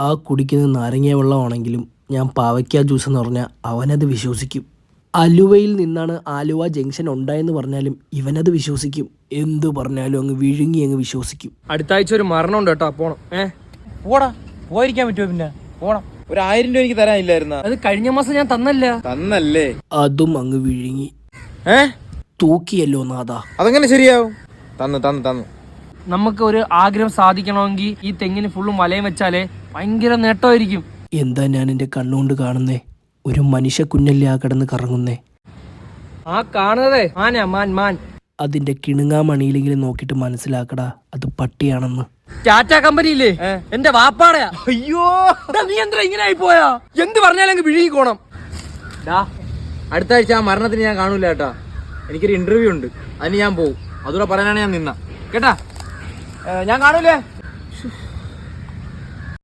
ആ കുടിക്കുന്ന നാരങ്ങ വെള്ളമാണെങ്കിലും ഞാൻ പാവയ്ക്ക ജ്യൂസ് എന്ന് പറഞ്ഞാൽ അവനത് വിശ്വസിക്കും. അലുവയിൽ നിന്നാണ് ആലുവ ജംഗ്ഷൻ ഉണ്ടായെന്ന് പറഞ്ഞാലും ഇവനത് വിശ്വസിക്കും. എന്തു പറഞ്ഞാലും അങ്ങ് വിഴുങ്ങി അങ്ങ് വിശ്വസിക്കും. അടുത്ത ആഴ്ച ഒരു മരണം ഉണ്ട് കേട്ടോ, പോണം. പോടാ, പോയിരിക്കാൻ പറ്റുമോ? പിന്നെ പോണം. 1000 രൂപ എനിക്ക് തരാനില്ലായിരുന്ന? അത് കഴിഞ്ഞ മാസം ഞാൻ തന്നല്ലേ? അതും അങ്ങ് വിഴുങ്ങി. തൂക്കിയല്ലോ നാഥാ. അതെങ്ങനെ ശരിയാവും? തന്നു. നമുക്ക് ഒരു ആഗ്രഹം സാധിക്കണമെങ്കിൽ ഈ തെങ്ങിന് ഫുള്ളും വലയം വെച്ചാലേ ഭയങ്കര നേട്ടമായിരിക്കും. എന്താ ഞാൻ എൻ്റെ കണ്ണുകൊണ്ട് കാണുന്നേ? ഒരു മനുഷ്യ കുഞ്ഞല്ലേ ആ കിടന്ന് കറങ്ങുന്നേ. ആ കാണുന്നതേ മാൻ. അതിന്റെ കിണുങ്ങാമണിയിലെങ്കിലും നോക്കിയിട്ട് മനസ്സിലാക്കടാ, അത് പട്ടിയാണെന്ന്. ടാറ്റ കമ്പനിയില്ലേ, എന്റെ വാപ്പാടയാ. അയ്യോ, നീ എന്താ ഇങ്ങനെ ആയി പോയാ? എന്ത് പറഞ്ഞാലും അങ്ങ് വിഴുങ്ങിക്കോണം. അടുത്ത ആഴ്ച ആ മരണത്തിന് ഞാൻ കാണൂല കേട്ടാ. എനിക്കൊരു ഇന്റർവ്യൂ ഉണ്ട്, അതിന് ഞാൻ പോവും. അതുകൂടെ പറയാനാണ് ഞാൻ നിന്ന കേട്ടാ. ഞാൻ കാണൂലേ.